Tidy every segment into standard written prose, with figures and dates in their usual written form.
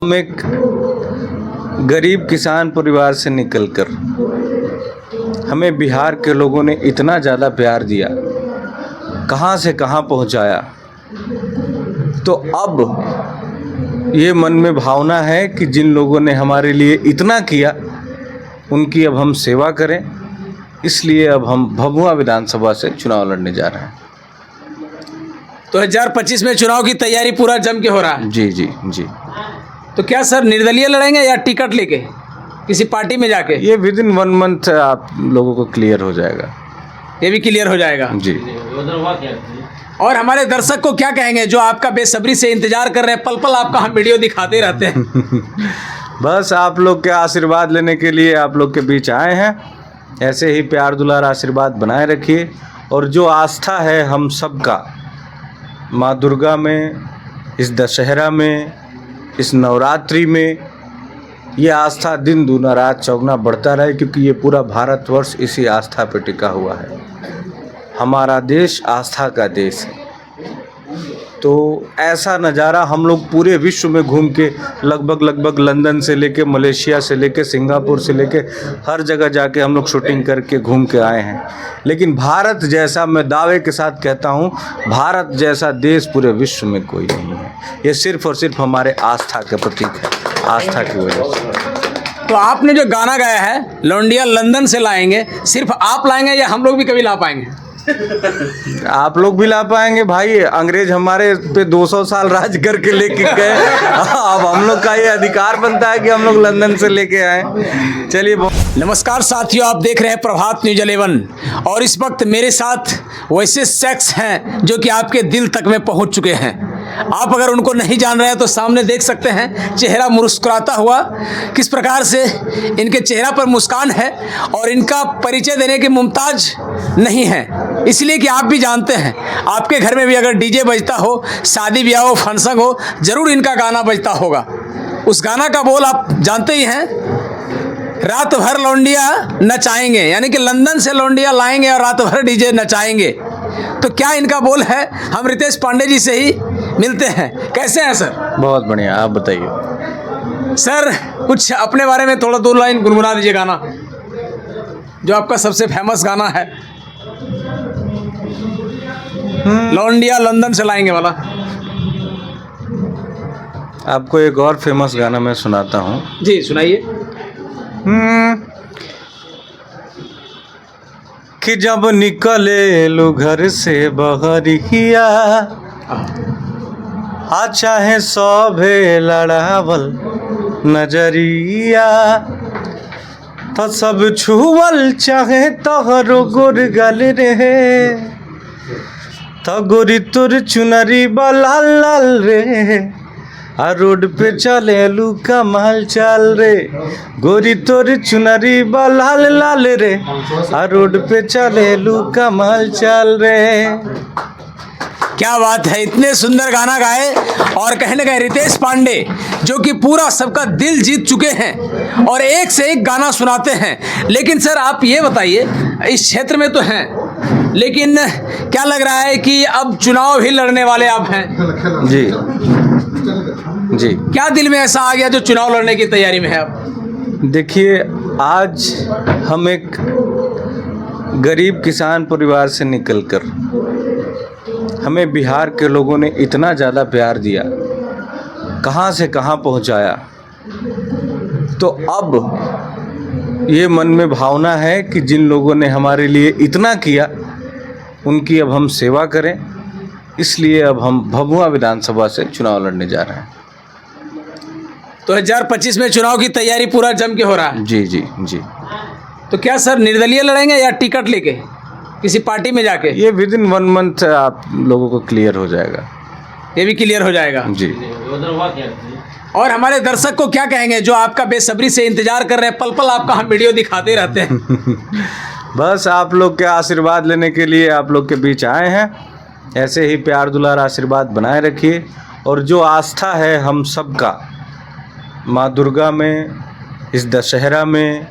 हम एक गरीब किसान परिवार से निकलकर हमें बिहार के लोगों ने इतना ज़्यादा प्यार दिया, कहाँ से कहाँ पहुँचाया। तो अब ये मन में भावना है कि जिन लोगों ने हमारे लिए इतना किया उनकी अब हम सेवा करें। इसलिए अब हम भभुआ विधानसभा से चुनाव लड़ने जा रहे हैं। 2025 में चुनाव की तैयारी पूरा जम के हो रहा है। जी जी जी। तो क्या सर निर्दलीय लड़ेंगे या टिकट लेके किसी पार्टी में जाके? ये विद इन 1 मंथ आप लोगों को क्लियर हो जाएगा। ये भी क्लियर हो जाएगा जी। और हमारे दर्शक को क्या कहेंगे जो आपका बेसब्री से इंतजार कर रहे हैं? पल पल आपका हम वीडियो दिखाते रहते हैं। बस आप लोग के आशीर्वाद लेने के लिए आप लोग के बीच आए हैं। ऐसे ही प्यार दुलार आशीर्वाद बनाए रखिए। और जो आस्था है हम सबका माँ दुर्गा में, इस दशहरा में, इस नवरात्रि में, ये आस्था दिन दूना रात चौगुना बढ़ता रहे, क्योंकि ये पूरा भारतवर्ष इसी आस्था पर टिका हुआ है। हमारा देश आस्था का देश है। तो ऐसा नज़ारा हम लोग पूरे विश्व में घूम के लगभग लंदन से लेके, मलेशिया से लेके, सिंगापुर से लेके हर जगह जाके हम लोग शूटिंग करके घूम के आए हैं। लेकिन भारत जैसा, मैं दावे के साथ कहता हूँ, भारत जैसा देश पूरे विश्व में कोई नहीं है। ये सिर्फ और सिर्फ हमारे आस्था का प्रतीक है, आस्था की वजह से। तो आपने जो गाना गाया है लौंडिया लंदन से लाएंगे, सिर्फ आप लाएंगे या हम लोग भी कभी ला पाएंगे? आप लोग भी ला पाएंगे भाई। अंग्रेज हमारे पे 200 साल राज करके लेके गए। अब हम लोग का ये अधिकार बनता है कि हम लोग लंदन से लेके आए। चलिए। नमस्कार साथियों, आप देख रहे हैं प्रभात न्यूज 11 और इस वक्त मेरे साथ वैसे शख्स हैं जो कि आपके दिल तक में पहुंच चुके हैं। आप अगर उनको नहीं जान रहे हैं तो सामने देख सकते हैं, चेहरा मुस्कुराता हुआ, किस प्रकार से इनके चेहरा पर मुस्कान है और इनका परिचय देने के मुमताज नहीं है, इसलिए कि आप भी जानते हैं आपके घर में भी अगर डीजे बजता हो, शादी ब्याह हो, फंक्शन हो, जरूर इनका गाना बजता होगा। उस गाना का बोल आप जानते ही हैं, रात भर लौंडिया नचाएंगे, यानी कि लंदन से लौंडिया लाएंगे और रात भर डीजे नचाएंगे। तो क्या इनका बोल है? हम रितेश पांडे जी से ही मिलते हैं। कैसे हैं सर? बहुत बढ़िया, आप बताइए। सर कुछ अपने बारे में थोड़ा 2 लाइन गुनगुना दीजिए, गाना जो आपका सबसे फेमस गाना है, लौंडिया लंदन से लाएंगे वाला। आपको एक और फेमस गाना मैं सुनाता हूँ। जी सुनाइए। कि जब निकले लो घर से बहरिया, आ चाहे सौभे लड़ावल नजरिया, तो सब छुअल चाहे तोहरो गुरगल रे, तो गोरी तुर चुनरी लाल लाल रे, आ रोड पे चले लू कमाल चाल रे, गोरी तोर चुनरी लाल लाल रे, आ रोड पे चले लू कमाल चाल रे। क्या बात है, इतने सुंदर गाना गाए और कहीं ना कहीं रितेश पांडे जो कि पूरा सबका दिल जीत चुके हैं और एक से एक गाना सुनाते हैं। लेकिन सर आप ये बताइए, इस क्षेत्र में तो हैं, लेकिन क्या लग रहा है कि अब चुनाव भी लड़ने वाले आप हैं? जी जी। क्या दिल में ऐसा आ गया जो चुनाव लड़ने की तैयारी में है अब? देखिए, आज हम एक गरीब किसान परिवार से निकलकर हमें बिहार के लोगों ने इतना ज़्यादा प्यार दिया, कहाँ से कहाँ पहुँचाया। तो अब ये मन में भावना है कि जिन लोगों ने हमारे लिए इतना किया उनकी अब हम सेवा करें। इसलिए अब हम भभुआ विधानसभा से चुनाव लड़ने जा रहे हैं। 2025 में चुनाव की तैयारी पूरा जम के हो रहा है। जी जी जी। तो क्या सर निर्दलीय लड़ेंगे या टिकट लेके किसी पार्टी में जाके? ये विद इन 1 मंथ आप लोगों को क्लियर हो जाएगा। ये भी क्लियर हो जाएगा जी। और हमारे दर्शक को क्या कहेंगे जो आपका बेसब्री से इंतजार कर रहे हैं? पल पल आपका हम वीडियो दिखाते रहते हैं। बस आप लोग के आशीर्वाद लेने के लिए आप लोग के बीच आए हैं। ऐसे ही प्यार दुलार आशीर्वाद बनाए रखिए। और जो आस्था है हम सबका माँ दुर्गा में, इस दशहरा में,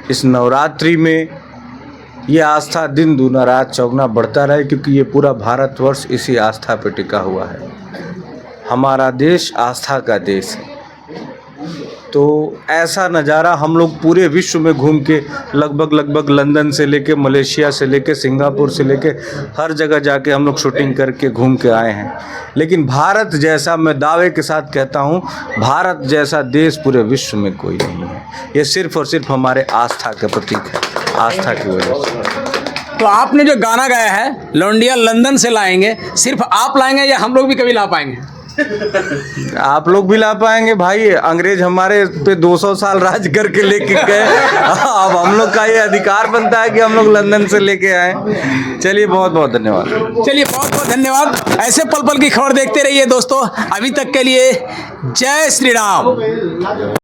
इस नवरात्रि में, ये आस्था दिन दूना रात चौगुना बढ़ता रहे, क्योंकि ये पूरा भारतवर्ष इसी आस्था पर टिका हुआ है। हमारा देश आस्था का देश है। तो ऐसा नज़ारा हम लोग पूरे विश्व में घूम के लगभग लंदन से लेके मलेशिया से लेके सिंगापुर से लेके हर जगह जाके हम लोग शूटिंग करके घूम के आए हैं। लेकिन भारत जैसा, मैं दावे के साथ कहता हूँ, भारत जैसा देश पूरे विश्व में कोई नहीं है। ये सिर्फ और सिर्फ हमारे आस्था के प्रतीक है, आस्था की वजह से। तो आपने जो गाना गाया है लौंडिया लंदन से लाएंगे, सिर्फ आप लाएंगे या हम लोग भी कभी ला पाएंगे? आप लोग भी ला पाएंगे भाई। अंग्रेज हमारे पे 200 साल राज करके लेके गए, अब हम लोग का ये अधिकार बनता है कि हम लोग लंदन से लेके आए। चलिए बहुत बहुत धन्यवाद। चलिए बहुत बहुत धन्यवाद। ऐसे पल पल की खबर देखते रहिए दोस्तों। अभी तक के लिए जय श्री राम।